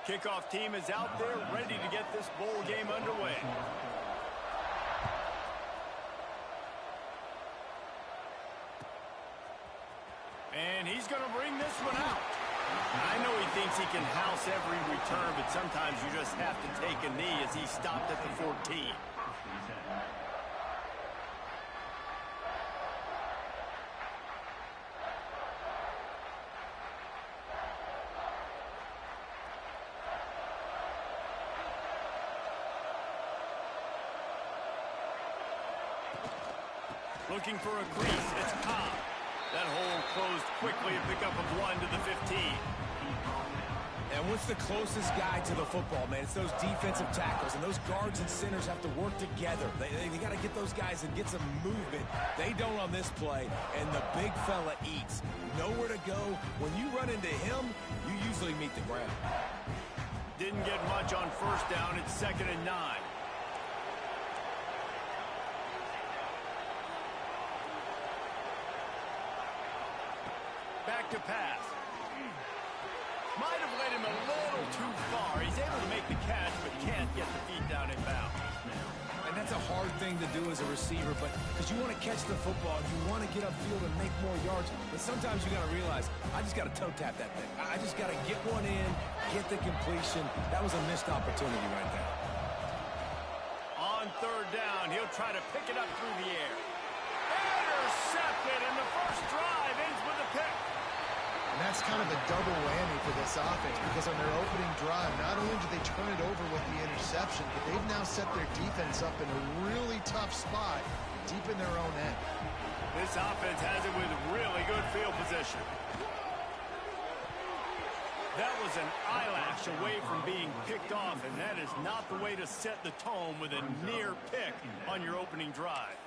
Kickoff team is out there ready to get this bowl game underway. And he's going to bring this one out. I know he thinks he can house every return, but sometimes you just have to take a knee as he stopped at the 14. Looking for a crease, it's Cobb. That hole closed quickly, a pickup of 1 to the 15. And what's the closest guy to the football, man? It's those defensive tackles, and those guards and centers have to work together. They got to get those guys and get some movement. They don't on this play, and the big fella eats. Nowhere to go. When you run into him, you usually meet the ground. Didn't get much on first down. It's 2nd and 9. Back to pass. Might have led him a little too far. He's able to make the catch, but can't get the feet down in bounds. And that's a hard thing to do as a receiver, but because you want to catch the football, you want to get upfield and make more yards. But sometimes you got to realize, I just got to toe tap that thing. I just got to get one in, get the completion. That was a missed opportunity right there. On 3rd down, he'll try to pick it up through the air. Intercepted, and the first drive ends with a pick. And that's kind of a double whammy for this offense, because on their opening drive, not only did they turn it over with the interception, but they've now set their defense up in a really tough spot deep in their own end. This offense has it with really good field position. That was an eyelash away from being picked off, and that is not the way to set the tone with a near pick on your opening drive.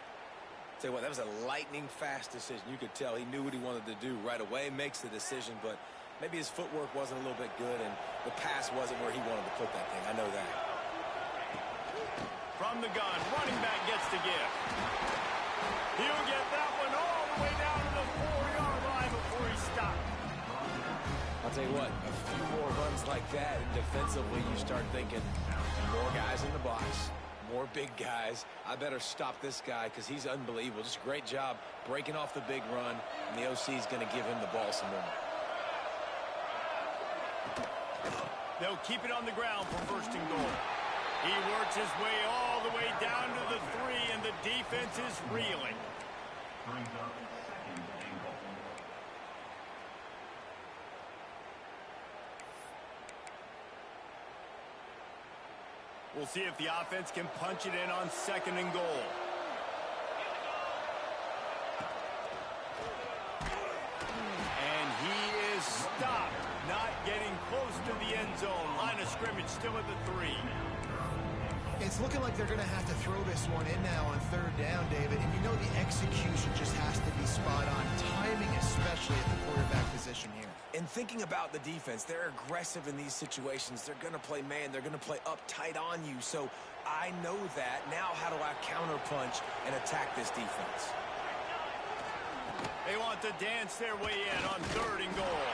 Tell you what, that was a lightning-fast decision. You could tell he knew what he wanted to do right away, makes the decision, but maybe his footwork wasn't a little bit good, and the pass wasn't where he wanted to put that thing. I know that. From the gun, running back gets to give. He'll get that one all the way down to the 4-yard line before he stops. I'll tell you what, a few more runs like that, and defensively you start thinking more guys in the box. More big guys. I better stop this guy because he's unbelievable. Just a great job breaking off the big run, and the OC is going to give him the ball some more. They'll keep it on the ground for 1st and goal. He works his way all the way down to the 3, and the defense is reeling. We'll see if the offense can punch it in on 2nd and goal. And he is stopped, not getting close to the end zone. Line of scrimmage still at the 3. It's looking like they're going to have to throw this one in now on 3rd down, David. And you know the execution just has to be spot on. Timing, especially at the quarterback position here. And thinking about the defense, they're aggressive in these situations. They're going to play man. They're going to play up tight on you. So I know that. Now how do I counterpunch and attack this defense? They want to dance their way in on 3rd and goal.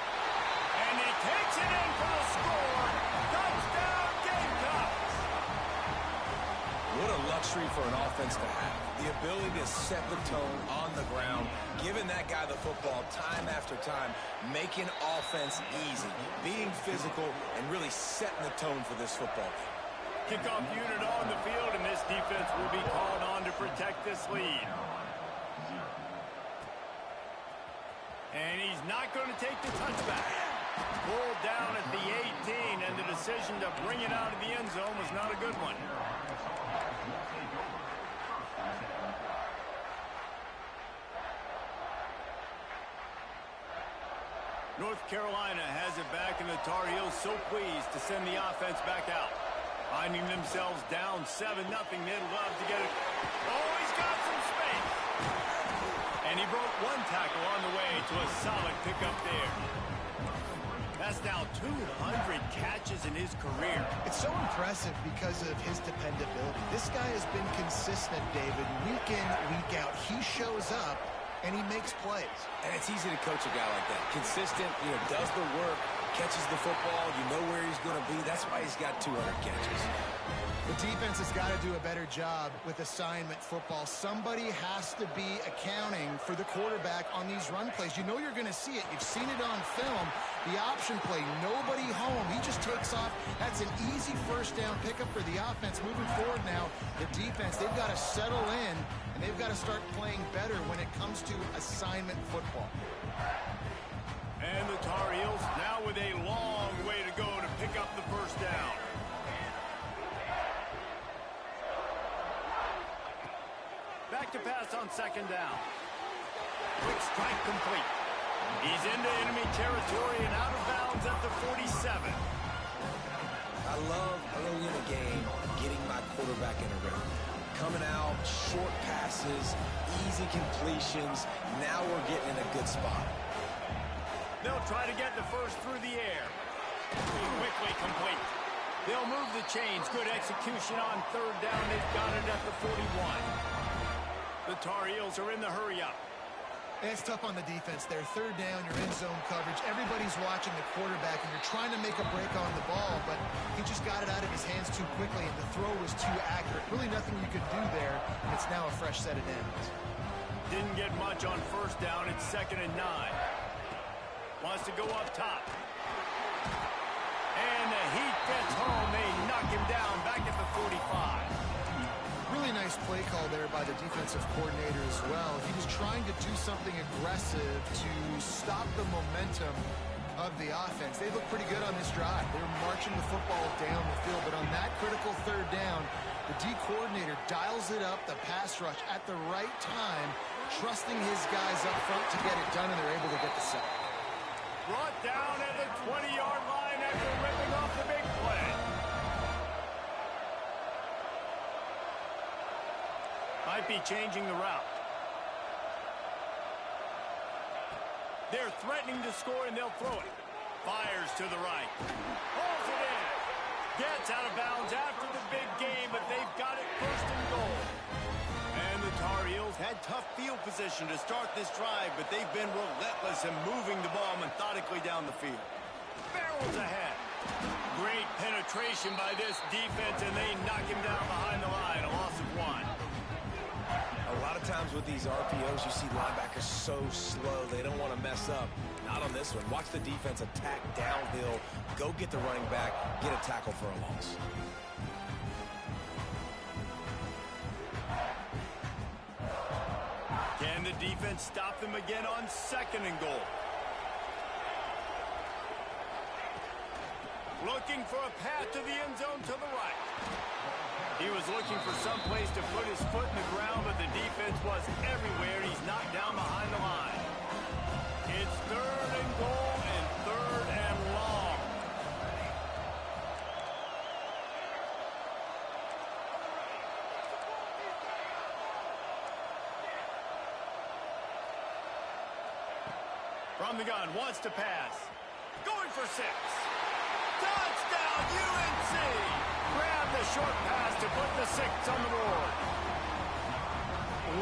And he takes it in for the score. Touchdown, Gamecocks! What a luxury for an offense to have. The ability to set the tone on the ground, giving that guy the football time after time, making offense easy, being physical, and really setting the tone for this football game. Kickoff unit on the field, and this defense will be called on to protect this lead. And he's not going to take the touchback. Pulled down at the 18, and the decision to bring it out of the end zone was not a good one. North Carolina has it back, and the Tar Heels so pleased to send the offense back out. Finding themselves down 7-0, they'd love to get it. Oh, he's got some space. And he broke one tackle on the way to a solid pickup there. That's now 200 catches in his career. It's so impressive because of his dependability. This guy has been consistent, David, week in, week out. He shows up, and he makes plays. And it's easy to coach a guy like that. Consistent, does the work, catches the football, you know where he's going to be. That's why he's got 200 catches. The defense has got to do a better job with assignment football. Somebody has to be accounting for the quarterback on these run plays. You know you're going to see it. You've seen it on film. The option play, nobody home. He just takes off. That's an easy first down pickup for the offense. Moving forward now, the defense, they've got to settle in, and they've got to start playing better when it comes to assignment football. And the Tar Heels now with a long way to go to pick up the first down. Back to pass on second down. Quick strike complete. He's into enemy territory and out of bounds at the 47. I love early in the game getting my quarterback in a rhythm. Coming out, short passes, easy completions. Now we're getting in a good spot. They'll try to get the first through the air. Quickly complete. They'll move the chains. Good execution on third down. They've got it at the 41. The Tar Heels are in the hurry-up. It's tough on the defense there. Third down, you're in zone coverage. Everybody's watching the quarterback, and you're trying to make a break on the ball, but he just got it out of his hands too quickly, and the throw was too accurate. Really nothing you could do there, and it's now a fresh set of downs. Didn't get much on first down. It's 2nd and 9. Wants to go up top. And the heat gets home. They knock him down back at the 45. Really nice play call there by the defensive coordinator as well. He was trying to do something aggressive to stop the momentum of the offense. They look pretty good on this drive. They're marching the football down the field, but on that critical third down, the D coordinator dials it up, the pass rush at the right time, trusting his guys up front to get it done, and they're able to get the sack. Brought down at the 20-yard line after ripping off the big play. Might be changing the route. They're threatening to score, and they'll throw it. Fires to the right. Holds it in. Gets out of bounds after the big game, but they've got it first and goal. And the Tar Heels had tough field position to start this drive, but they've been relentless in moving the ball methodically down the field. Barrels ahead. Great penetration by this defense, and they knock him down behind the line. A loss of 1. A lot of times with these RPOs, you see linebackers so slow, they don't want to mess up. Not on this one. Watch the defense attack downhill, go get the running back, get a tackle for a loss. Can the defense stop them again on 2nd and goal? Looking for a path to the end zone to the right. He was looking for some place to put his foot in the ground, but the defense was everywhere. He's knocked down behind the line. It's 3rd and goal and 3rd and long. From the gun, wants to pass. Going for 6. Touchdown, UNC! Grab the short pass to put the 6 on the board.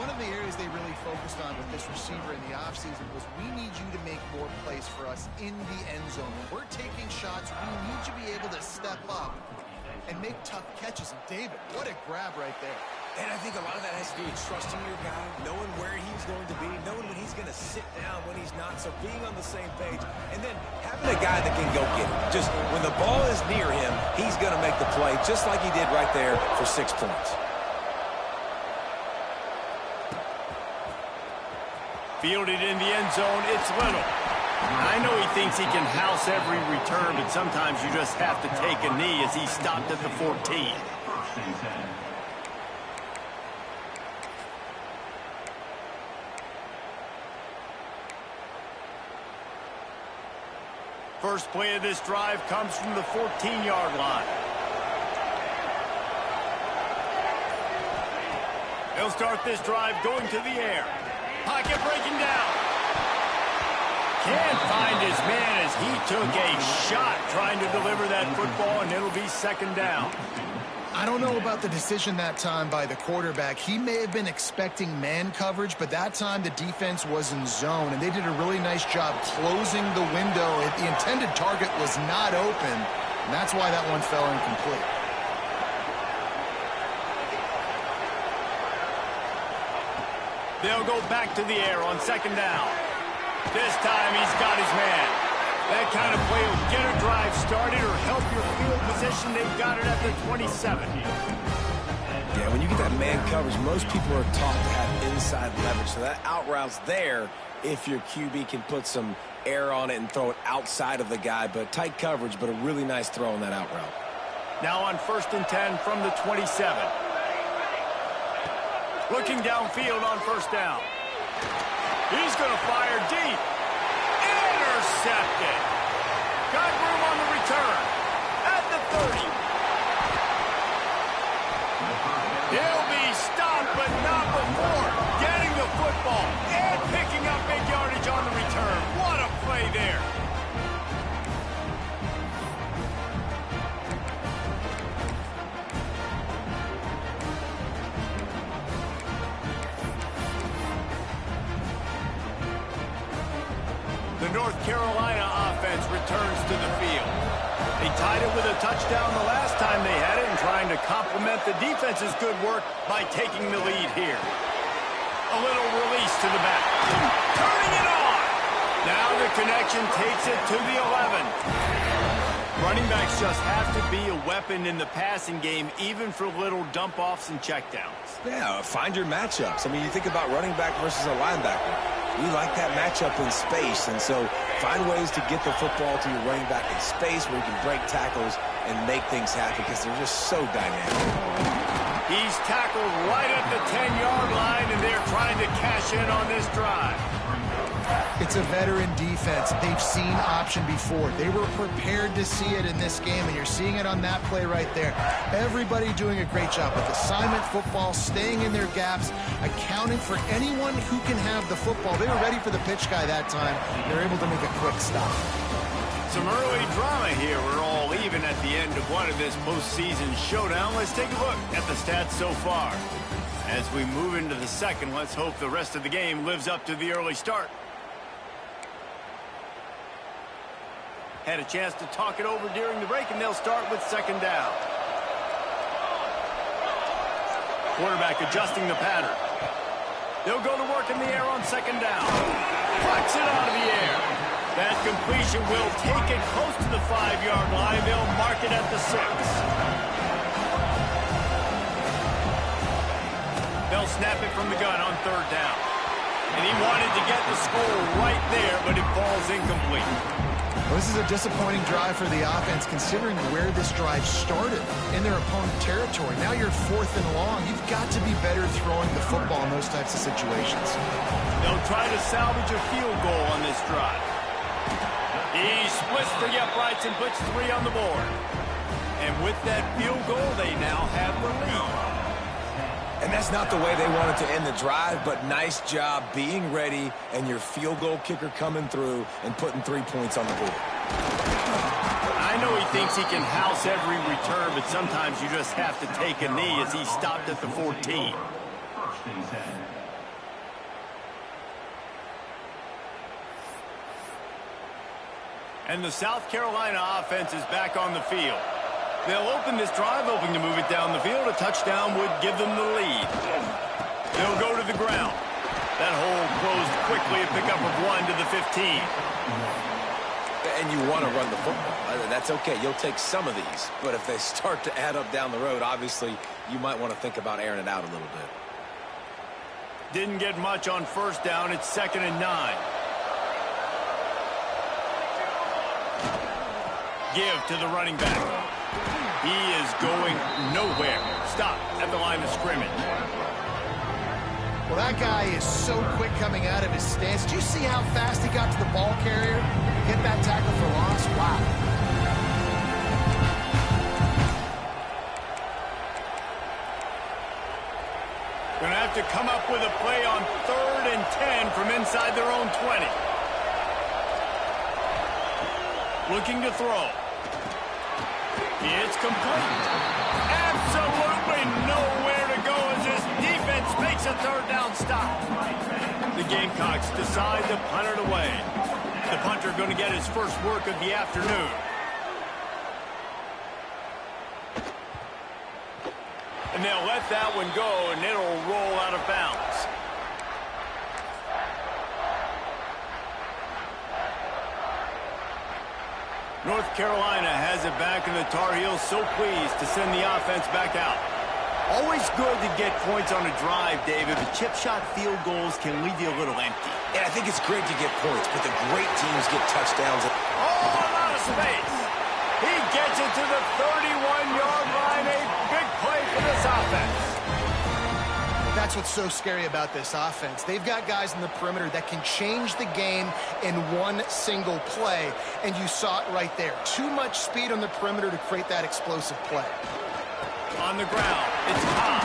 One of the areas they really focused on with this receiver in the offseason was we need you to make more plays for us in the end zone. When we're taking shots, we need you to be able to step up and make tough catches. And David, what a grab right there. And I think a lot of that has to do with trusting your guy, knowing where he's going to be, knowing when he's going to sit down, when he's not, so being on the same page, and then having a guy that can go get it. Just when the ball is near him, he's going to make the play, just like he did right there for 6 points. Fielded in the end zone, it's Little. I know he thinks he can house every return, but sometimes you just have to take a knee as he stopped at the 14. First play of this drive comes from the 14-yard line. They'll start this drive going to the air. Pocket breaking down. Can't find his man as he took a shot trying to deliver that football, and it'll be 2nd down. I don't know about the decision that time by the quarterback. He may have been expecting man coverage, but that time the defense was in zone, and they did a really nice job closing the window. The intended target was not open, and that's why that one fell incomplete. They'll go back to the air on second down. This time he's got his man. That kind of play will get a drive started or help your field position. They've got it at the 27. Yeah, when you get that man coverage, most people are taught to have inside leverage. So that out route's there if your QB can put some air on it and throw it outside of the guy. But tight coverage, but a really nice throw on that out route. Now on 1st and 10 from the 27. Looking downfield on 1st down. He's going to fire deep. Intercepted. Got room on the return. At the 30. He'll be stopped, but not before getting the football and picking up big yardage on the return. What a play there. The North Carolina offense returns to the field. They tied it with a touchdown the last time they had it and trying to complement the defense's good work by taking the lead here. A little release to the back. Turning it on! Now the connection takes it to the 11. Running backs just have to be a weapon in the passing game, even for little dump-offs and checkdowns. Yeah, find your matchups. I mean, you think about running back versus a linebacker. We like that matchup in space, and so find ways to get the football to your running back in space where you can break tackles and make things happen because they're just so dynamic. He's tackled right at the 10-yard line, and they're trying to cash in on this drive. It's a veteran defense. They've seen option before. They were prepared to see it in this game, and you're seeing it on that play right there. Everybody doing a great job with assignment football, staying in their gaps, accounting for anyone who can have the football. They were ready for the pitch guy that time. They're able to make a quick stop. Some early drama here. We're all even at the end of one of this postseason showdown. Let's take a look at the stats so far. As we move into the second, let's hope the rest of the game lives up to the early start. Had a chance to talk it over during the break, and they'll start with second down. Quarterback adjusting the pattern. They'll go to work in the air on second down. Flex it out of the air. That completion will take it close to the 5-yard line. They'll mark it at the 6. They'll snap it from the gun on third down. And he wanted to get the score right there, but it falls incomplete. Well, this is a disappointing drive for the offense considering where this drive started, in their opponent territory. Now you're 4th and long. You've got to be better throwing the football in those types of situations. They'll try to salvage a field goal on this drive. He splits the uprights and puts 3 on the board. And with that field goal, they now have the lead. And that's not the way they wanted to end the drive, but nice job being ready and your field goal kicker coming through and putting 3 points on the board. I know he thinks he can house every return, but sometimes you just have to take a knee as he stopped at the 14. And the South Carolina offense is back on the field. They'll open this drive, hoping to move it down the field. A touchdown would give them the lead. They'll go to the ground. That hole closed quickly, a pickup of 1 to the 15. And you want to run the football. That's okay. You'll take some of these. But if they start to add up down the road, obviously, you might want to think about airing it out a little bit. Didn't get much on first down. It's 2nd and 9. Give to the running back. He is going nowhere. Stop at the line of scrimmage. Well, that guy is so quick coming out of his stance. Did you see how fast he got to the ball carrier? Hit that tackle for loss? Wow. Going to have to come up with a play on 3rd and 10 from inside their own 20. Looking to throw. It's complete. Absolutely nowhere to go as this defense makes a third down stop. The Gamecocks decide to punt it away. The punter going to get his first work of the afternoon. And they'll let that one go, and it'll roll out of bounds. North Carolina has it back, and the Tar Heels so pleased to send the offense back out. Always good to get points on a drive, David, but chip shot field goals can leave you a little empty. And I think it's great to get points, but the great teams get touchdowns. Oh, a lot of space. He gets it to the 31-yard line. A big play for this offense. That's what's so scary about this offense. They've got guys in the perimeter that can change the game in one single play, and you saw it right there. Too much speed on the perimeter to create that explosive play. On the ground, it's Cobb.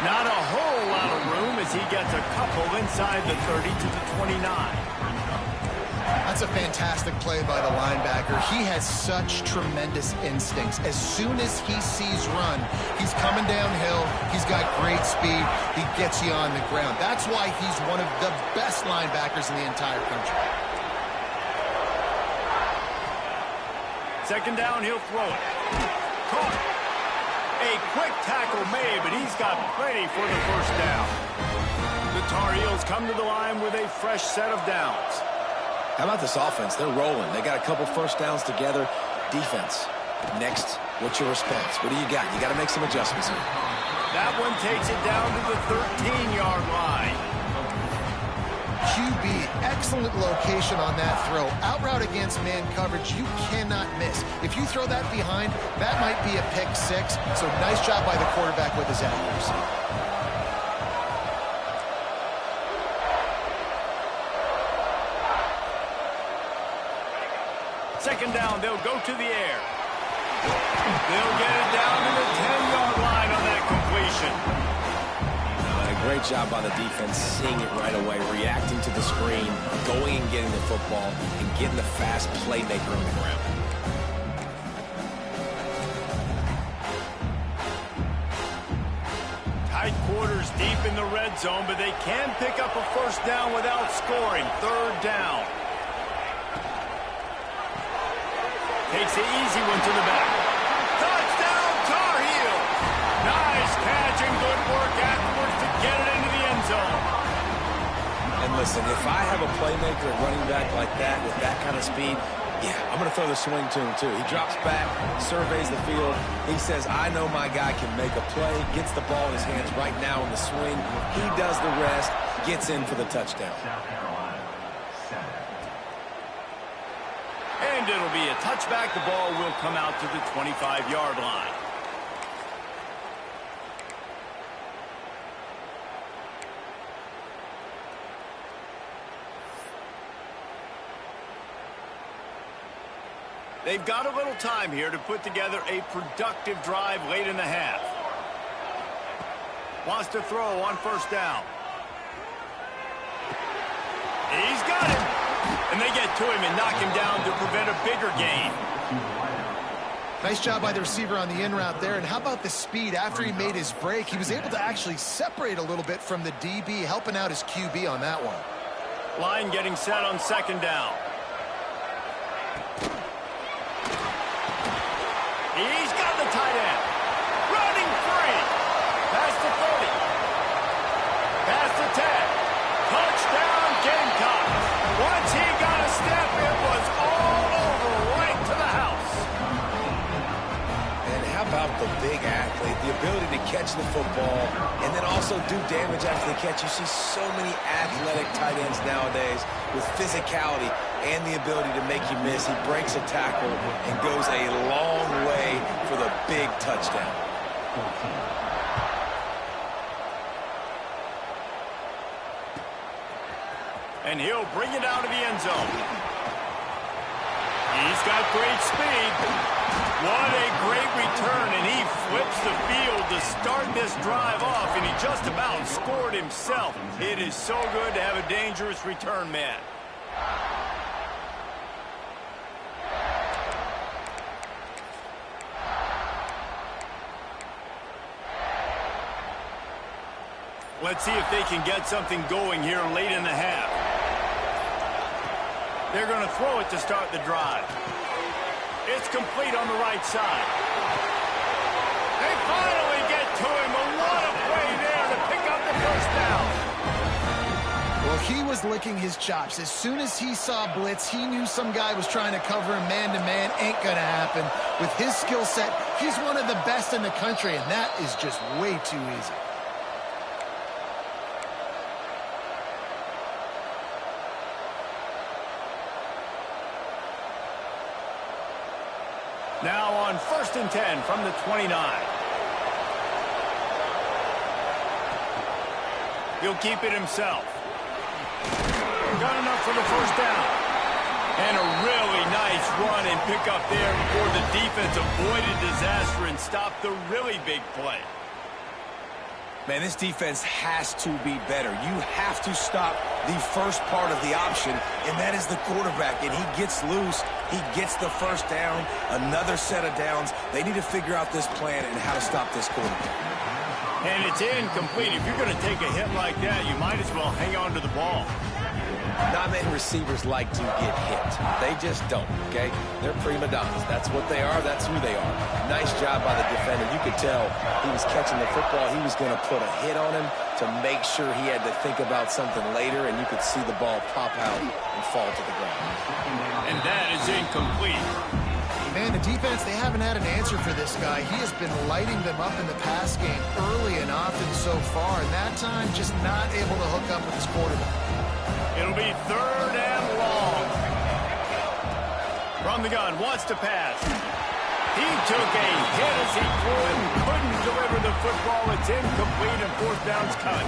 Not a whole lot of room as he gets a couple inside the 30 to the 29. That's a fantastic play by the linebacker. He has such tremendous instincts. As soon as he sees run, he's coming downhill. He's got great speed. He gets you on the ground. That's why he's one of the best linebackers in the entire country. Second down, he'll throw it. Caught. A quick tackle made, but he's got plenty for the first down. The Tar Heels come to the line with a fresh set of downs. How about this offense? They're rolling. They got a couple first downs together. Defense. Next, what's your response? What do you got? You got to make some adjustments here. That one takes it down to the 13-yard line. QB, excellent location on that throw. Out route against man coverage, you cannot miss. If you throw that behind, that might be a pick six. So nice job by the quarterback with his accuracy. Second down, they'll go to the air. They'll get it down to the 10-yard line on that completion. A great job by the defense, seeing it right away, reacting to the screen, going and getting the football, and getting the fast playmaker on the ground. Tight quarters deep in the red zone, but they can pick up a first down without scoring. Third down. Takes the easy one to the back. Touchdown, Tar Heels! Nice catch and good work afterwards to get it into the end zone. And listen, if I have a playmaker at running back like that with that kind of speed, yeah, I'm going to throw the swing to him too. He drops back, surveys the field. He says, I know my guy can make a play, gets the ball in his hands right now in the swing. He does the rest, gets in for the touchdown. And it'll be a touchback. The ball will come out to the 25-yard line. They've got a little time here to put together a productive drive late in the half. Wants to throw on first down. He's got him. And they get to him and knock him down to prevent a bigger gain. Nice job by the receiver on the in route there. And how about the speed after he made his break? He was able to actually separate a little bit from the DB, helping out his QB on that one. Line getting set on second down. He's got the tight end. Running free. Past the 30. Past the 10. Touchdown, Gamecocks. Once he got a step, it was all over right to the house. And how about the big athlete, the ability to catch the football and then also do damage after the catch. You see so many athletic tight ends nowadays with physicality and the ability to make you miss. He breaks a tackle and goes a long way for the big touchdown. And he'll bring it out of the end zone. He's got great speed. What a great return, and he flips the field to start this drive off, and he just about scored himself. It is so good to have a dangerous return man. Let's see if they can get something going here late in the half. They're going to throw it to start the drive. It's complete on the right side. They finally get to him. A lot of play there to pick up the first down. Well, he was licking his chops. As soon as he saw blitz, he knew some guy was trying to cover him man-to-man. Ain't going to happen. With his skill set, he's one of the best in the country, and that is just way too easy. Now on 1st and 10 from the 29. He'll keep it himself. Got enough for the first down. And a really nice run and pick up there before the defense avoided disaster and stopped the really big play. Man, this defense has to be better. You have to stop the first part of the option, and that is the quarterback. And he gets loose. He gets the first down, another set of downs. They need to figure out this plan and how to stop this quarterback. And it's incomplete. If you're going to take a hit like that, you might as well hang on to the ball. Not many receivers like to get hit. They just don't, okay? They're prima donnas. That's what they are. That's who they are. Nice job by the defender. You could tell he was catching the football. He was going to put a hit on him to make sure he had to think about something later, and you could see the ball pop out and fall to the ground. And that is incomplete. Man, the defense, they haven't had an answer for this guy. He has been lighting them up in the pass game early and often so far, and that time just not able to hook up with his quarterback. It'll be 3rd and long. From the gun, wants to pass. He took a hit as he threw it and couldn't deliver the football. It's incomplete and 4th down's cut.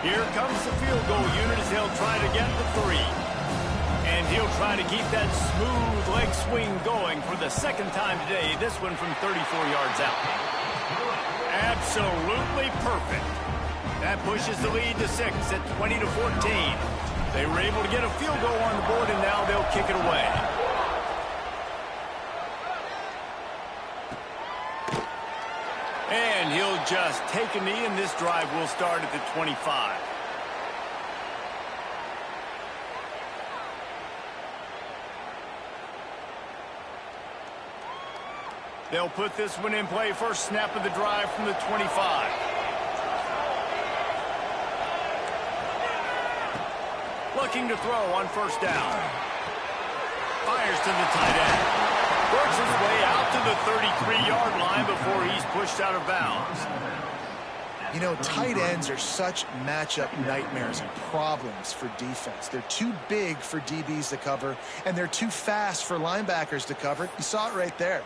Here comes the field goal unit as he'll try to get the 3. And he'll try to keep that smooth leg swing going for the 2nd time today. This one from 34 yards out. Absolutely perfect. That pushes the lead to 6 at 20-14. They were able to get a field goal on the board, and now they'll kick it away. And he'll just take a knee, and this drive will start at the 25. They'll put this one in play. First snap of the drive from the 25. Looking to throw on 1st down. Fires to the tight end. Works his way out to the 33-yard line before he's pushed out of bounds. You know, tight ends are such matchup nightmares and problems for defense. They're too big for DBs to cover, and they're too fast for linebackers to cover. You saw it right there.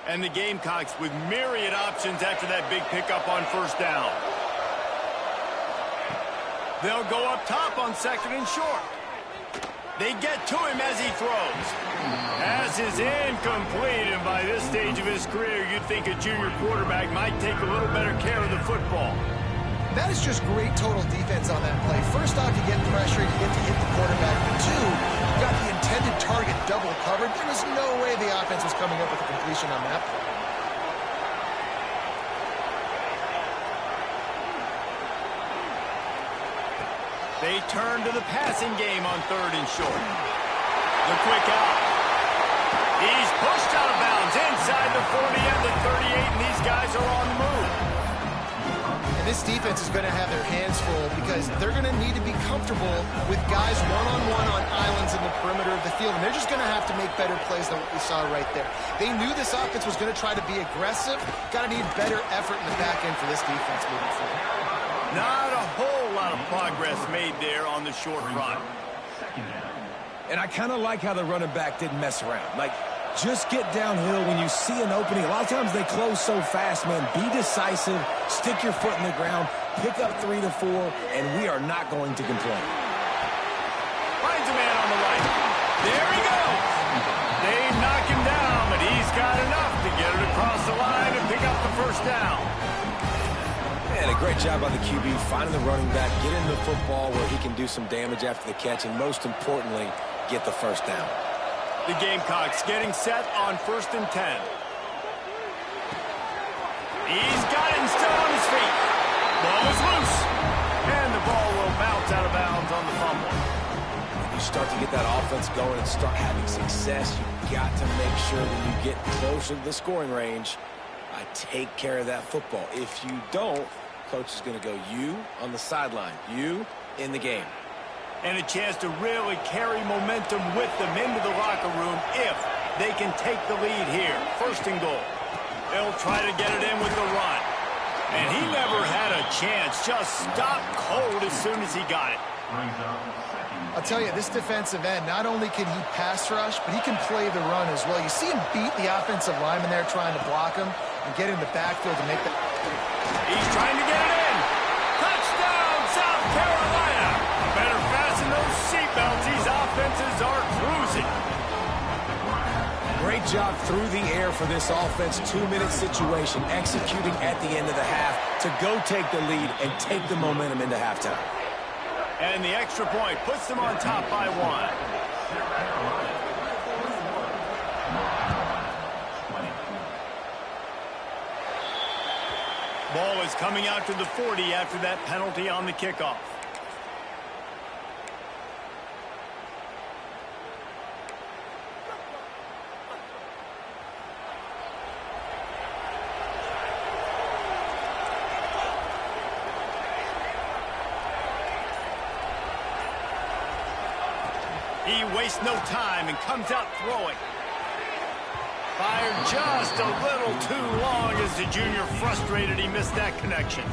And the Gamecocks with myriad options after that big pickup on 1st down. They'll go up top on 2nd and short. They get to him as he throws. Pass is incomplete, and by this stage of his career, you'd think a junior quarterback might take a little better care of the football. That is just great total defense on that play. First off, you get pressure, you get to hit the quarterback. But 2, you got the intended target double covered. There was no way the offense was coming up with a completion on that play. They turn to the passing game on 3rd and short. The quick out. He's pushed out of bounds inside the 40 and the 38, and these guys are on the move. And this defense is going to have their hands full because they're going to need to be comfortable with guys one-on-one on islands in the perimeter of the field, and they're just going to have to make better plays than what we saw right there. They knew this offense was going to try to be aggressive. Got to need better effort in the back end for this defense moving forward. Not a whole lot of progress made there on the short run. And I kind of like how the running back didn't mess around. Like, just get downhill when you see an opening. A lot of times they close so fast, man. Be decisive, stick your foot in the ground, pick up 3 to 4, and we are not going to complain. Finds a man on the right. There he goes. They knock him down, but he's got enough to get it across the line and pick up the first down. And a great job by the QB finding the running back, getting the football where he can do some damage after the catch, and most importantly, get the first down. The Gamecocks getting set on 1st and 10. He's got it instead start to get that offense going and start having success, you've got to make sure that you get closer to the scoring range. Take care of that football. If you don't, coach is going to go, you on the sideline, you in the game. And a chance to really carry momentum with them into the locker room if they can take the lead here. First and goal. They'll try to get it in with the run. And he never had a chance. Just stopped cold as soon as he got it. I'll tell you, this defensive end, not only can he pass rush, but he can play the run as well. You see him beat the offensive lineman there trying to block him and get in the backfield to make that. He's trying to get it in. Touchdown, South Carolina. Better fasten those seatbelts. These offenses are cruising. Great job through the air for this offense. 2-minute situation, executing at the end of the half to go take the lead and take the momentum into halftime. And the extra point puts them on top by 1. Ball is coming out to the 40 after that penalty on the kickoff. He wastes no time and comes out throwing. Fired just a little too long as the junior frustrated. He missed that connection.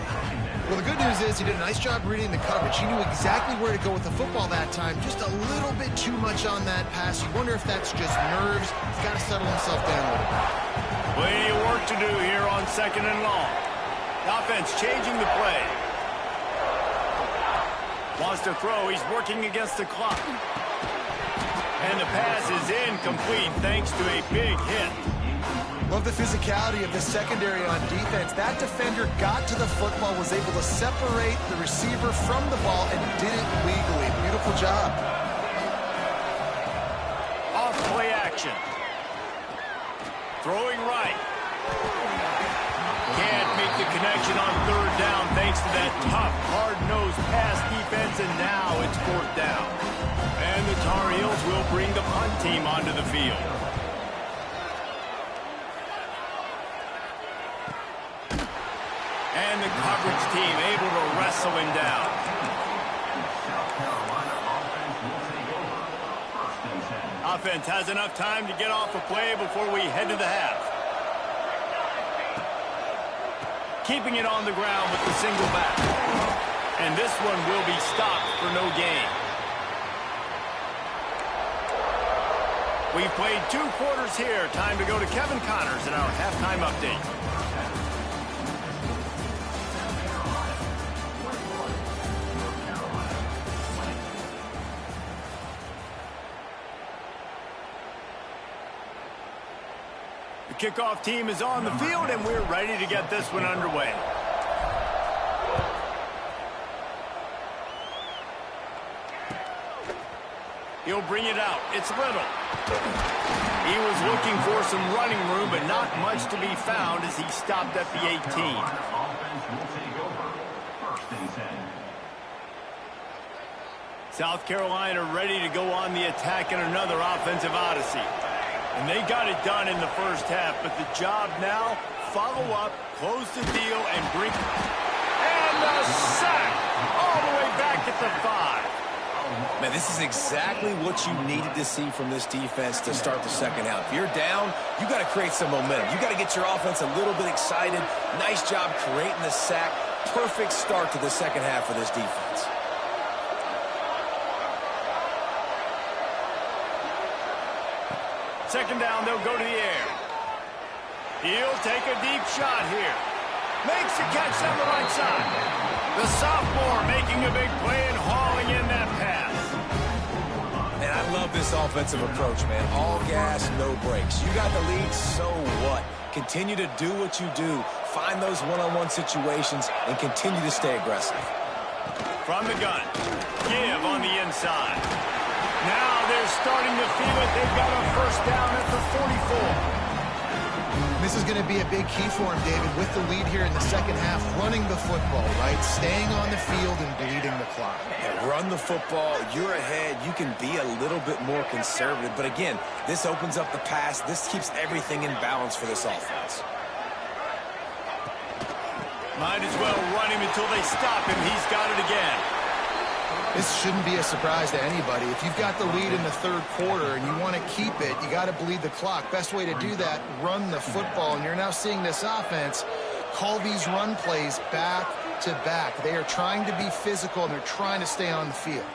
Well, the good news is he did a nice job reading the coverage. He knew exactly where to go with the football that time. Just a little bit too much on that pass. You wonder if that's just nerves. He's got to settle himself down a little bit. Plenty of work to do here on 2nd and long. The offense changing the play. Wants to throw. He's working against the clock. And the pass is incomplete thanks to a big hit. Love the physicality of the secondary on defense. That defender got to the football, was able to separate the receiver from the ball, and did it legally. Beautiful job. Off play action. Throwing right. Can't make the connection on 3rd down thanks to that tough, hard-nosed pass defense, and now it's 4th down. And the Tar Heels will bring the punt team onto the field. And the coverage team able to wrestle him down. Offense has enough time to get off a play before we head to the half. Keeping it on the ground with the single back. And this one will be stopped for no gain. We've played 2 quarters here. Time to go to Kevin Connors in our halftime update. The kickoff team is on the field, and we're ready to get this one underway. He'll bring it out. It's Little. He was looking for some running room, but not much to be found as he stopped at the 18. South Carolina ready to go on the attack in another offensive odyssey. And they got it done in the first half, but the job now, follow up, close the deal, and bring... And the sack! All the way back at the 5. Man, this is exactly what you needed to see from this defense to start the second half. If you're down, you got to create some momentum. You got to get your offense a little bit excited. Nice job creating the sack. Perfect start to the second half for this defense. Second down, they'll go to the air. He'll take a deep shot here. Makes the catch on the right side. The sophomore making a big play and hauling in that pass. And I love this offensive approach, man. All gas, no brakes. You got the lead, so what? Continue to do what you do. Find those one-on-one situations and continue to stay aggressive. From the gun. Give on the inside. Now they're starting to feel it. They've got a first down at the 44. This is going to be a big key for him, David, with the lead here in the second half, running the football, right? Staying on the field and bleeding the clock. Yeah, run the football. You're ahead. You can be a little bit more conservative. But again, this opens up the pass. This keeps everything in balance for this offense. Might as well run him until they stop him. He's got it again. This shouldn't be a surprise to anybody. If you've got the lead in the third quarter and you want to keep it, you got to bleed the clock. Best way to do that, run the football. And you're now seeing this offense call these run plays back to back. They are trying to be physical, and they're trying to stay on the field.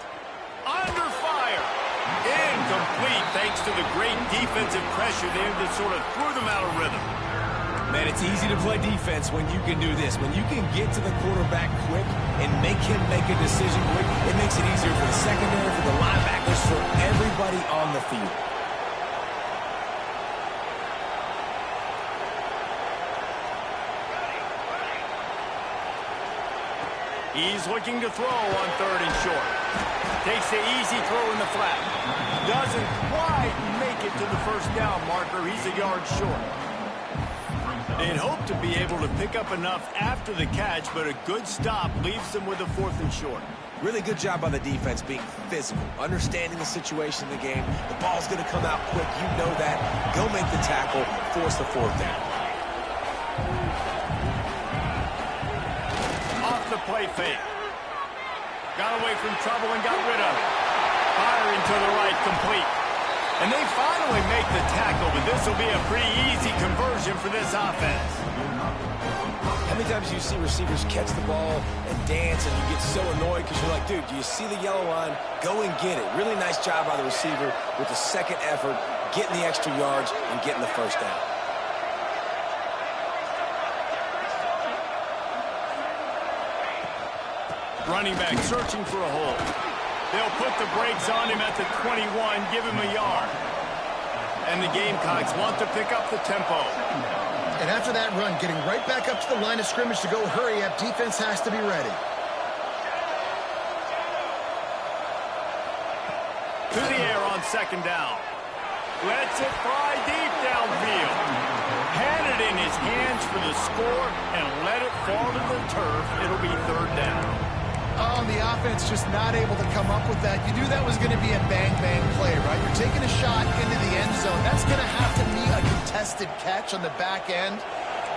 Under fire. Incomplete thanks to the great defensive pressure there that sort of threw them out of rhythm. Man, it's easy to play defense when you can do this. When you can get to the quarterback quick and make him make a decision quick, it makes it easier for the secondary, for the linebackers, for everybody on the field. He's looking to throw on 3rd and short. Takes the easy throw in the flat. Doesn't quite make it to the first down marker. He's a yard short. They'd hope to be able to pick up enough after the catch, but a good stop leaves them with a 4th and short. Really good job by the defense being physical, understanding the situation in the game. The ball's going to come out quick. You know that. Go make the tackle, force the 4th down. Off the play fake. Got away from trouble and got rid of it. Firing to the right, complete. And they finally make the tackle, but this will be a pretty easy conversion for this offense. How many times do you see receivers catch the ball and dance and you get so annoyed because you're like, dude, do you see the yellow line? Go and get it. Really nice job by the receiver with the second effort, getting the extra yards and getting the first down. Running back searching for a hole. They'll put the brakes on him at the 21, give him a yard. And the Gamecocks want to pick up the tempo. And after that run, getting right back up to the line of scrimmage to go hurry up, defense has to be ready. To the air on 2nd down. Lets it fly deep downfield. Had it in his hands for the score and let it fall to the turf. It'll be 3rd down. Oh, the offense just not able to come up with that. You knew that was going to be a bang-bang play, right? You're taking a shot into the end zone. That's going to have to be a contested catch on the back end,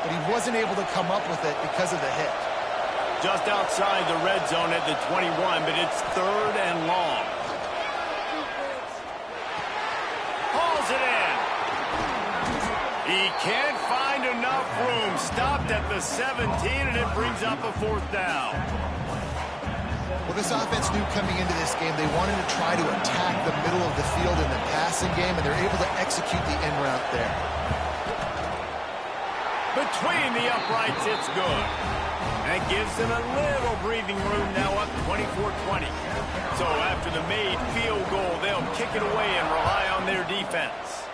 but he wasn't able to come up with it because of the hit. Just outside the red zone at the 21, but it's 3rd and long. Hauls it in. He can't find enough room. Stopped at the 17, and it brings up a 4th down. Well, this offense knew coming into this game they wanted to try to attack the middle of the field in the passing game, and they're able to execute the in route there. Between the uprights, it's good. That gives them a little breathing room now up 24-20. So after the made field goal, they'll kick it away and rely on their defense.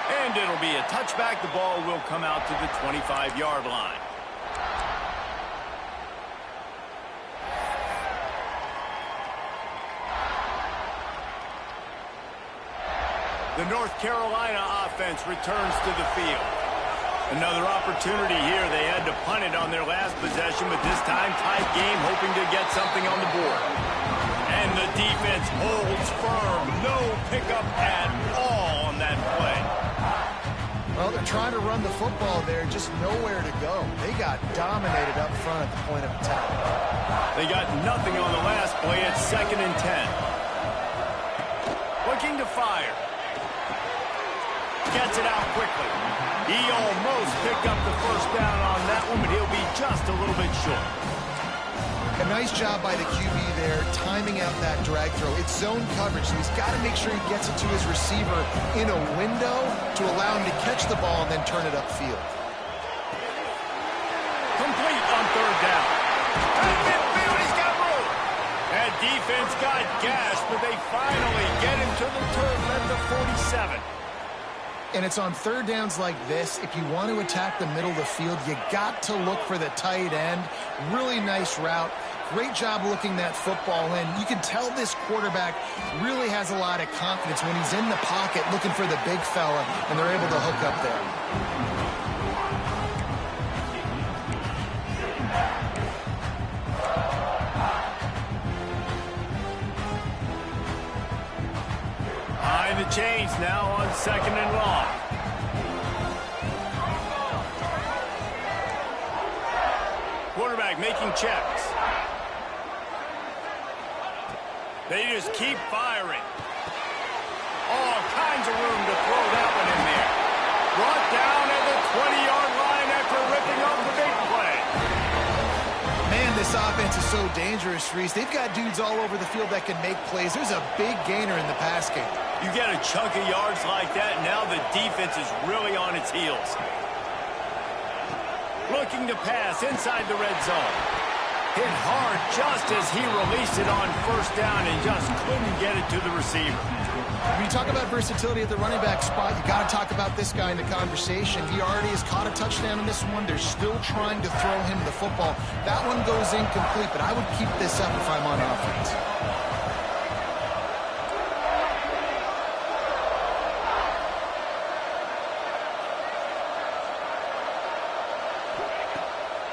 And it'll be a touchback. The ball will come out to the 25-yard line. The North Carolina offense returns to the field. Another opportunity here. They had to punt it on their last possession, but this time tight game, hoping to get something on the board. And the defense holds firm. No pickup at all on that play. Well, they're trying to run the football there, just nowhere to go. They got dominated up front at the point of attack. They got nothing on the last play. It's 2nd and 10. Looking to fire. Gets it out quickly. He almost picked up the first down on that one, but he'll be just a little bit short. A nice job by the QB there, timing out that drag throw. It's zone coverage, so he's got to make sure he gets it to his receiver in a window to allow him to catch the ball and then turn it upfield. Complete on 3rd down. At midfield, he's got room. That defense got gas, but they finally get him to the turf at the 47. And it's on 3rd downs like this, if you want to attack the middle of the field, you got to look for the tight end. Really nice route. Great job looking that football in. You can tell this quarterback really has a lot of confidence when he's in the pocket looking for the big fella, and they're able to hook up there. Behind the chains now on 2nd and long. Quarterback making checks. They just keep firing. All kinds of room to throw that one in there. Brought down at the 20-yard line after ripping off the big play. Man, this offense is so dangerous, Reese. They've got dudes all over the field that can make plays. There's a big gainer in the pass game. You get a chunk of yards like that, now the defense is really on its heels. Looking to pass inside the red zone. Hit hard just as he released it on 1st down and just couldn't get it to the receiver. When you talk about versatility at the running back spot, you got to talk about this guy in the conversation. He already has caught a touchdown in this one. They're still trying to throw him the football. That one goes incomplete, but I would keep this up if I'm on offense.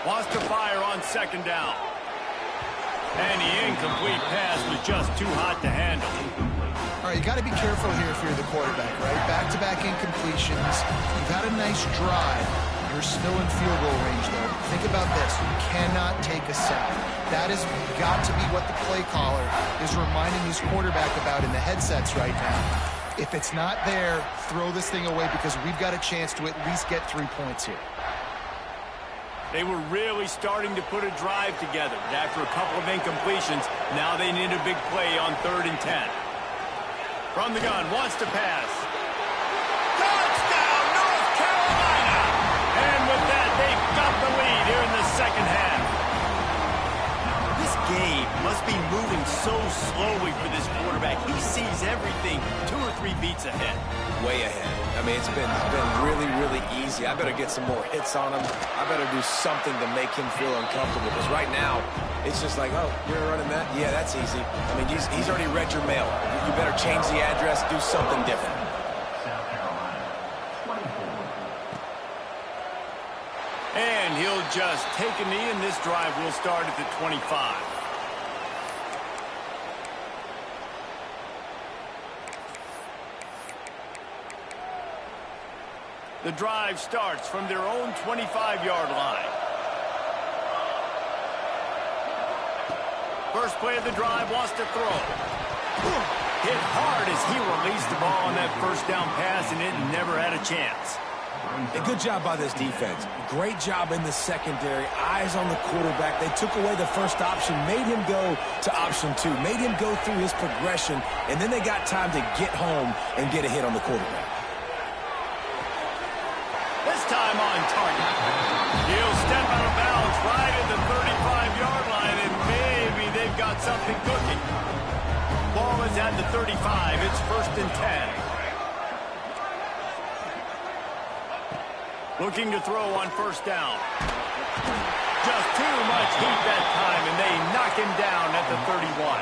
Wants to fire on 2nd down. And the incomplete pass was just too hot to handle. All right, you got to be careful here if you're the quarterback, right? Back-to-back incompletions. You've had a nice drive. You're still in field goal range, though. Think about this. You cannot take a sack. That has got to be what the play caller is reminding his quarterback about in the headsets right now. If it's not there, throw this thing away because we've got a chance to at least get 3 points here. They were really starting to put a drive together. But after a couple of incompletions, now they need a big play on 3rd and 10. From the gun, wants to pass. Touchdown, North Carolina! And with that, they've got the lead here in the 2nd half. This game must be moving so slowly for this quarterback. He sees everything 2 or 3 beats ahead. Way ahead. I mean, it's been really, really easy. I better get some more hits on him. I better do something to make him feel uncomfortable. Because right now, it's just like, oh, you're running that? Yeah, that's easy. I mean, he's already read your mail. You better change the address, do something different. And he'll just take a knee, and this drive will start at the 25. The drive starts from their own 25-yard line. First play of the drive, wants to throw. Hit hard as he released the ball on that 1st down pass, and it never had a chance. A good job by this defense. Great job in the secondary. Eyes on the quarterback. They took away the first option, made him go to option 2, made him go through his progression, and then they got time to get home and get a hit on the quarterback. This time on target. He'll step out of bounds right at the 35-yard line, and maybe they've got something cooking. Ball is at the 35. It's 1st and 10. Looking to throw on 1st down. Just too much heat that time, and they knock him down at the 31.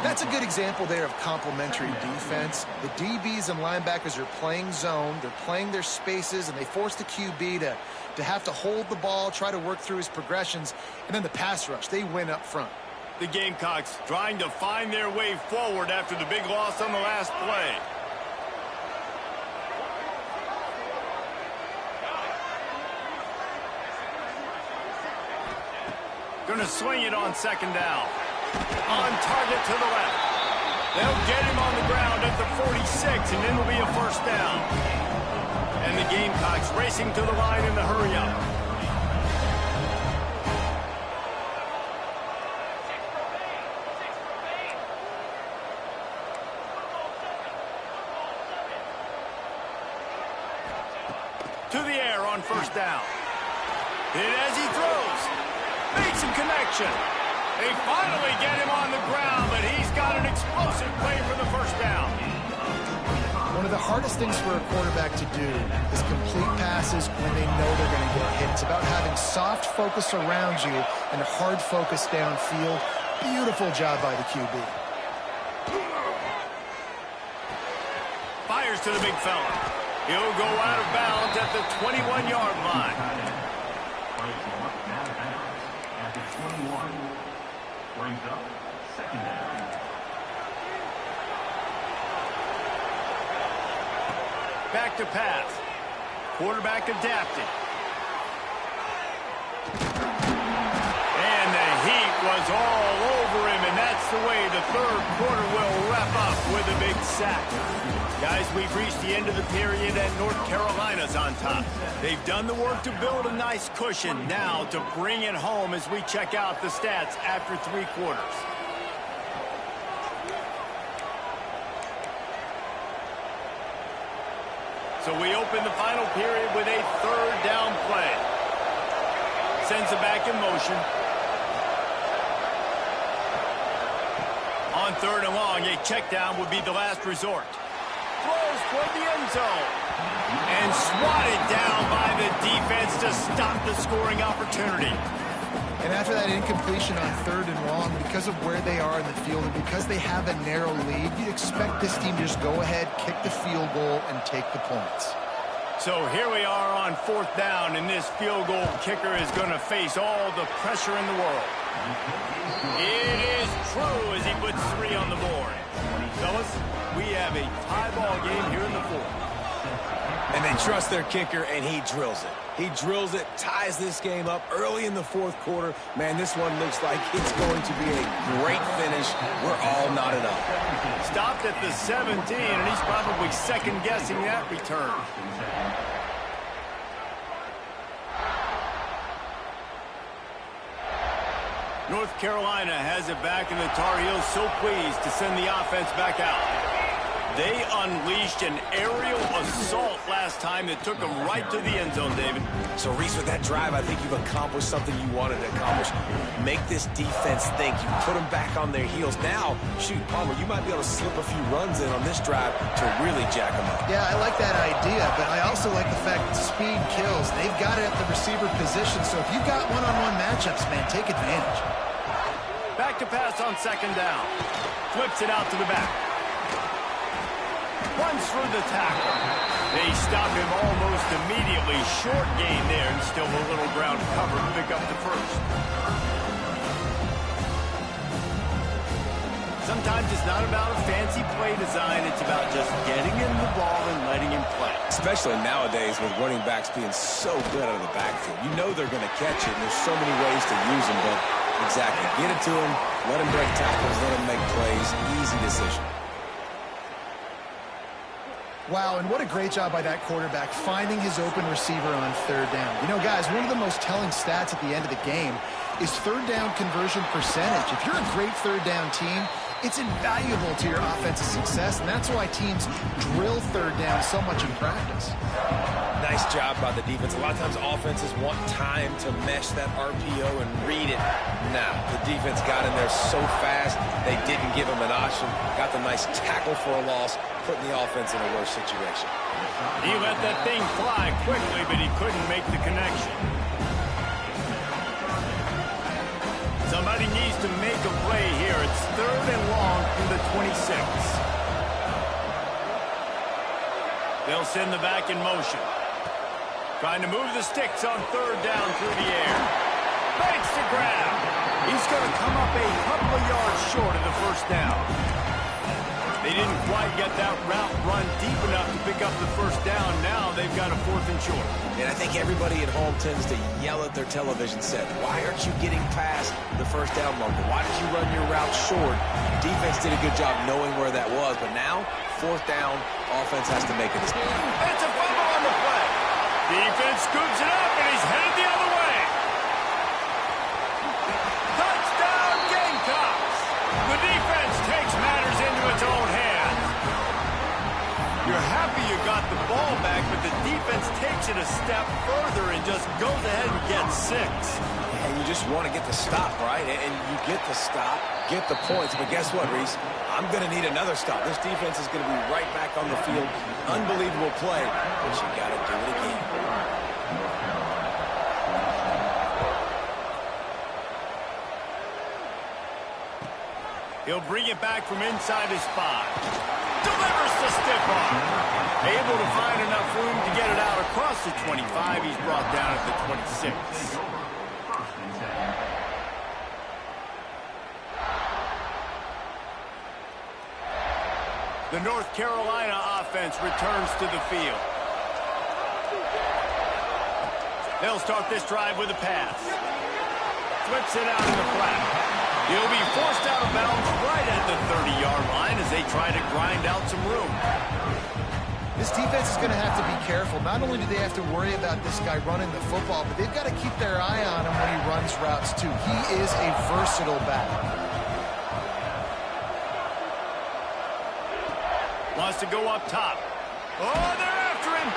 That's a good example there of complementary defense. The DBs and linebackers are playing zone. They're playing their spaces, and they force the QB to have to hold the ball, try to work through his progressions, and then the pass rush. They win up front. The Gamecocks trying to find their way forward after the big loss on the last play. Going to swing it on 2nd down. On target to the left. They'll get him on the ground at the 46, and it'll be a 1st down. And the Gamecocks racing to the line in the hurry-up. To the air on 1st down. Hit as he throws. Makes a connection. They finally get him on the ground, but he's got an explosive play for the 1st down. One of the hardest things for a quarterback to do is complete passes when they know they're going to get hit. It's about having soft focus around you and hard focus downfield. Beautiful job by the QB. Fires to the big fella. He'll go out of bounds at the 21-yard line. At the 21, brings up second down. Back to pass. Quarterback adapting. And the heat was all over him, and that's the way the third quarter will wrap up with a big sack. Guys, we've reached the end of the period, and North Carolina's on top. They've done the work to build a nice cushion. Now to bring it home as we check out the stats after 3 quarters. So we open the final period with a third down play. Sends it back in motion. On 3rd and long, a check down would be the last resort. Throws toward the end zone. And swatted down by the defense to stop the scoring opportunity. And after that incompletion on 3rd and long, because of where they are in the field and because they have a narrow lead, you expect this team to just go ahead, kick the field goal, and take the points. So here we are on 4th down, and this field goal kicker is going to face all the pressure in the world. It is true as he puts 3 on the board. Fellas, we have a tie ball game here in the 4th. And they trust their kicker, and he drills it. He drills it, ties this game up early in the 4th quarter. Man, this one looks like it's going to be a great finish. We're all knotted up. Stopped at the 17, and he's probably second-guessing that return. North Carolina has it back, and the Tar Heels so pleased to send the offense back out. They unleashed an aerial assault last time that took them right to the end zone, David. So, Reese, with that drive, I think you've accomplished something you wanted to accomplish. Make this defense think. You put them back on their heels. Now, shoot, Palmer, you might be able to slip a few runs in on this drive to really jack them up. Yeah, I like that idea, but I also like the fact that speed kills. They've got it at the receiver position, so if you've got one-on-one matchups, man, take advantage. Back to pass on 2nd down. Flips it out to the back. Runs through the tackle. They stop him almost immediately. Short gain there, and still a little ground cover to pick up the first. Sometimes it's not about a fancy play design. It's about just getting him the ball and letting him play. Especially nowadays with running backs being so good out of the backfield. You know they're going to catch it, and there's so many ways to use them, but exactly. Get it to him, let him break tackles, let him make plays. Easy decision. Wow, and what a great job by that quarterback finding his open receiver on 3rd down. You know, guys, one of the most telling stats at the end of the game is 3rd down conversion percentage. If you're a great 3rd down team, it's invaluable to your offensive success, and that's why teams drill 3rd down so much in practice. Nice job by the defense. A lot of times offenses want time to mesh that RPO and read it. Now, the defense got in there so fast, they didn't give him an option. Got the nice tackle for a loss, putting the offense in a worse situation. He let that thing fly quickly, but he couldn't make the connection. Somebody needs to make a play here. It's 3rd and long from the 26. They'll send the back in motion. Trying to move the sticks on 3rd down through the air. Makes the grab. He's going to come up a couple of yards short of the 1st down. They didn't quite get that route run deep enough to pick up the 1st down. Now they've got a 4th and short. And I think everybody at home tends to yell at their television set. Why aren't you getting past the 1st down marker? Why did you run your route short? Defense did a good job knowing where that was, but now 4th down, offense has to make it. It's a fumble on the play. Defense scoops it up, and he's headed the other way. Touchdown, Gamecocks. The defense takes matters into its own hands. You're happy you got the ball back, but the defense takes it a step further and just goes ahead and gets 6. And you just want to get the stop, right? And you get the stop, get the points. But guess what, Reese? I'm going to need another stop. This defense is going to be right back on the field. Unbelievable play, but you got to do it again. He'll bring it back from inside his spot. Delivers the stiff arm. Able to find enough room to get it out across the 25. He's brought down at the 26. The North Carolina offense returns to the field. They'll start this drive with a pass. Flips it out in the flat. He'll be forced out of bounds right at the 30-yard line as they try to grind out some room. This defense is going to have to be careful. Not only do they have to worry about this guy running the football, but they've got to keep their eye on him when he runs routes too. He is a versatile back. Wants to go up top. Oh, they're after him.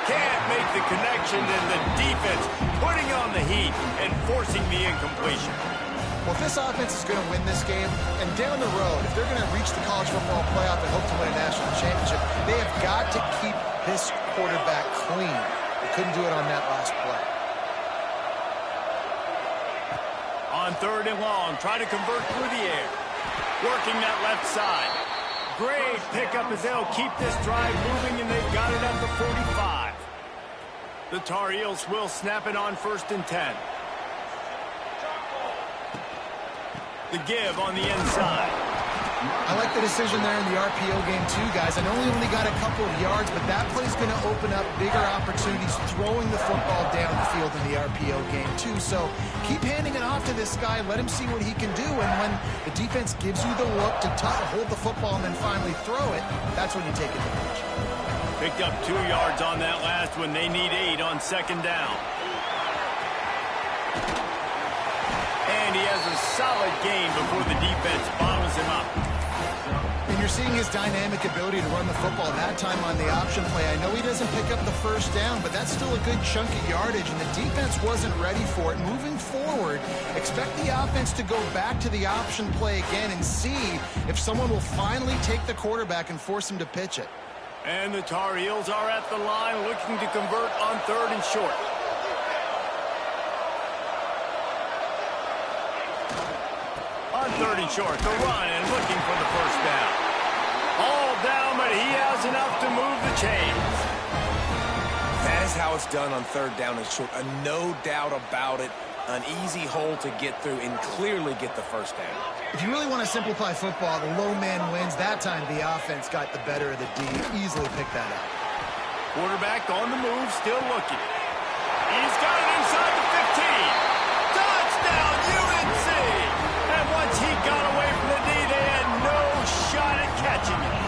Can't make the connection, and the defense putting on the heat and forcing the incompletion. Well, if this offense is going to win this game, and down the road, if they're going to reach the college football playoff and hope to win a national championship, they have got to keep this quarterback clean. They couldn't do it on that last play. On 3rd and long, try to convert through the air. Working that left side. Great pickup as they'll keep this drive moving, and they've got it at the 45. The Tar Heels will snap it on 1st and 10. The give on the inside. I like the decision there in the RPO game too, guys. I know he only got a couple of yards, but that play's going to open up bigger opportunities throwing the football down the field in the RPO game too. So keep handing it off to this guy. Let him see what he can do. And when the defense gives you the look to hold the football and then finally throw it, that's when you take advantage. Picked up 2 yards on that last one. They need 8 on 2nd down. And he has a solid gain before the defense bottles him up. And you're seeing his dynamic ability to run the football that time on the option play. I know he doesn't pick up the 1st down, but that's still a good chunk of yardage, and the defense wasn't ready for it. Moving forward, expect the offense to go back to the option play again and see if someone will finally take the quarterback and force him to pitch it. And the Tar Heels are at the line looking to convert on 3rd and short. On 3rd and short, the run and looking for the 1st down. All down, but he has enough to move the chains. That is how it's done on 3rd down and short. No doubt about it. An easy hole to get through and clearly get the 1st down. If you really want to simplify football, the low man wins. That time the offense got the better of the D. Easily picked that up. Quarterback on the move, still looking. He's got it inside the 15. Touchdown, UNC! And once he got away from the D, they had no shot at catching him.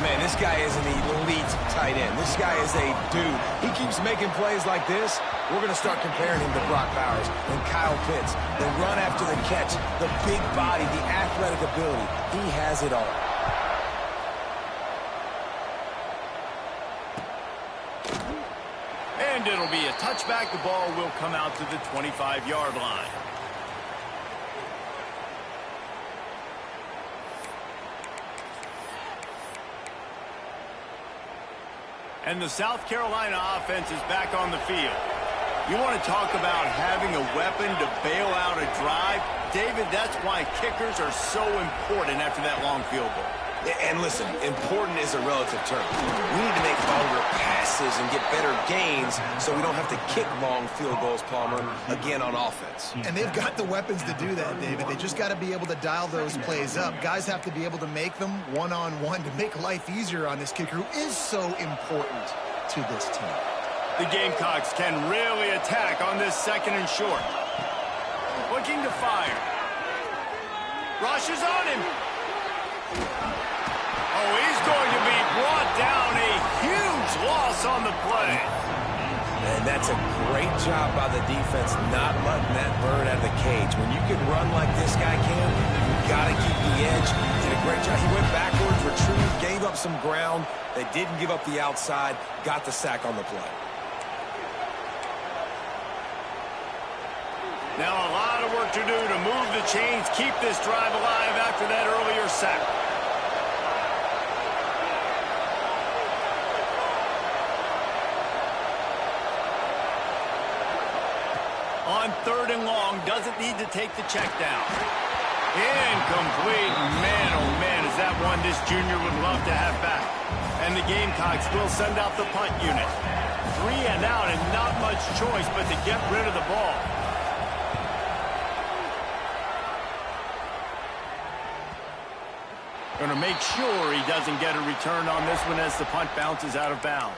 Man, this guy is an elite tight end. This guy is a dude. He keeps making plays like this. We're going to start comparing him to Brock Bowers and Kyle Pitts. The run after the catch, the big body, the athletic ability. He has it all. And it'll be a touchback. The ball will come out to the 25-yard line. And the South Carolina offense is back on the field. You want to talk about having a weapon to bail out a drive? David, that's why kickers are so important after that long field goal. And listen, important is a relative term. We need to make longer passes and get better gains so we don't have to kick long field goals, Palmer, again on offense. And they've got the weapons to do that, David. They just got to be able to dial those plays up. Guys have to be able to make them one-on-one to make life easier on this kicker who is so important to this team. The Gamecocks can really attack on this 2nd and short. Looking to fire. Rush is on him. Oh, he's going to be brought down. A huge loss on the play. And that's a great job by the defense not letting that bird out of the cage. When you can run like this guy can, you've got to keep the edge. Did a great job. He went backwards, retrieved, gave up some ground. They didn't give up the outside, got the sack on the play. Now a lot of work to do to move the chains, keep this drive alive after that earlier sack. On 3rd and long, doesn't need to take the check down. Incomplete. Man, oh man, is that one this junior would love to have back. And the Gamecocks will send out the punt unit. 3 and out and not much choice but to get rid of the ball. Going to make sure he doesn't get a return on this one as the punt bounces out of bounds.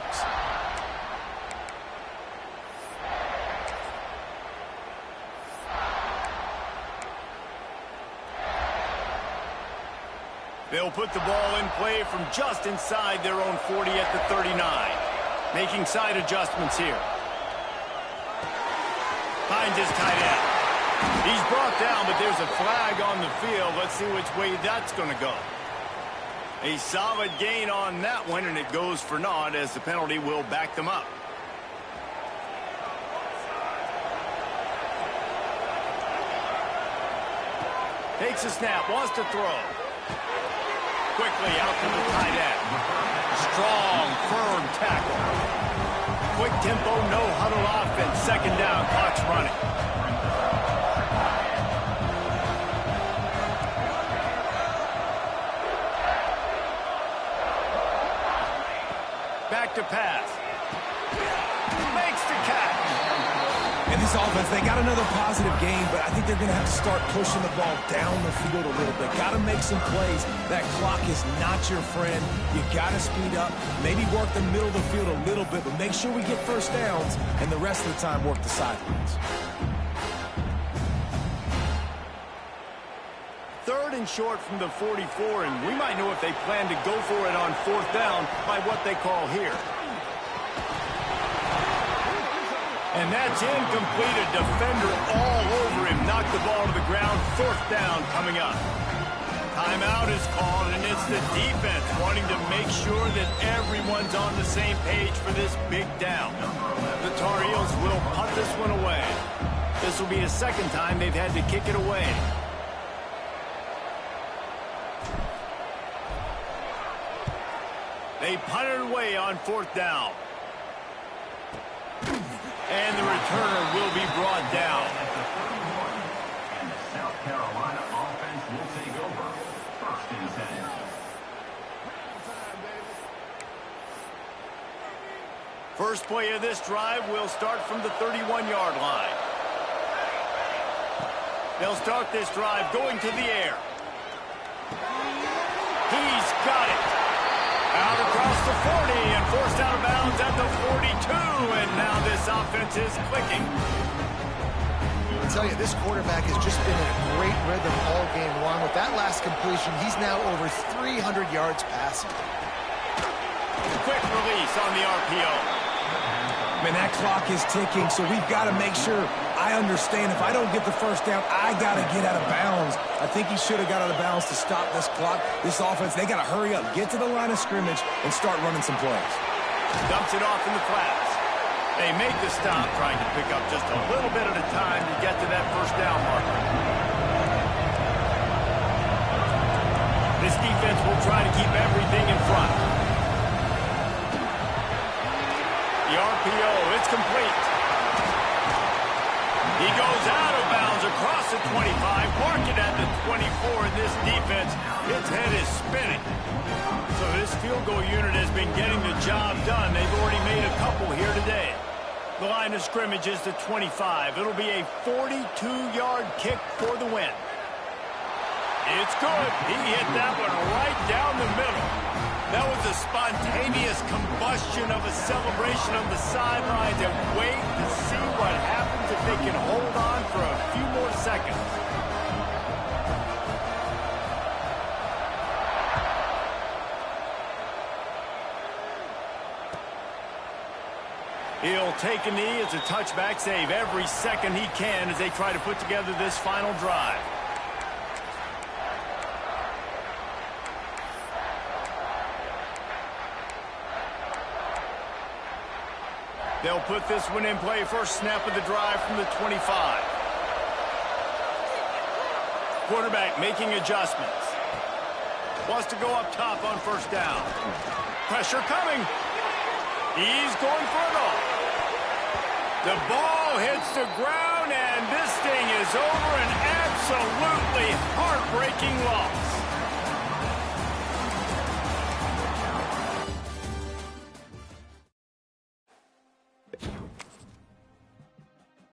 They'll put the ball in play from just inside their own 40 at the 39. Making side adjustments here. Finds his tight end. He's brought down, but there's a flag on the field. Let's see which way that's going to go. A solid gain on that one, and it goes for naught as the penalty will back them up. Takes a snap, wants to throw. Quickly out to the tight end. Strong, firm tackle. Quick tempo, no huddle offense. 2nd down, clock's running. Back to pass. Makes the catch. And this offense, they got another positive game, but I think they're going to have to start pushing the ball down the field a little bit. Got to make some plays. That clock is not your friend. You got to speed up, maybe work the middle of the field a little bit, but make sure we get first downs, and the rest of the time work the sidelines. 3rd and short from the 44, and we might know if they plan to go for it on 4th down by what they call here. And that's incomplete. A defender all over him. Knocked the ball to the ground. 4th down coming up. Timeout is called, and it's the defense wanting to make sure that everyone's on the same page for this big down. The Tar Heels will punt this one away. This will be the 2nd time they've had to kick it away. They punt it away on 4th down. And the returner will be brought down. And the South Carolina offense will take over. 1st and 10. First play of this drive will start from the 31-yard line. They'll start this drive going to the air. He's got it. Out across the 40 and forced out of bounds at the 42. And now this offense is clicking. I'll tell you, this quarterback has just been in a great rhythm all game long. With that last completion, he's now over 300 yards passing. Quick release on the RPO. Man, that clock is ticking, so we've got to make sure. I understand if I don't get the first down, I got to get out of bounds. I think he should have got out of bounds to stop this clock. This offense, they got to hurry up, get to the line of scrimmage, and start running some plays. Dumps it off in the flats. They make the stop, trying to pick up just a little bit at a time to get to that 1st down marker. This defense will try to keep everything in front. The RPO, it's complete. He goes out of bounds across the 25, marking at the 24, and this defense, its head is spinning. So this field goal unit has been getting the job done. They've already made a couple here today. The line of scrimmage is the 25. It'll be a 42-yard kick for the win. It's good. He hit that one right down the middle. That was a spontaneous combustion of a celebration on the sidelines, and wait to see what happens if they can hold on for a few more seconds. He'll take a knee. It's a touchback save every second he can as they try to put together this final drive. They'll put this one in play. First snap of the drive from the 25. Quarterback making adjustments. Wants to go up top on first down. Pressure coming. He's going for it all. The ball hits the ground, and this thing is over. An absolutely heartbreaking loss.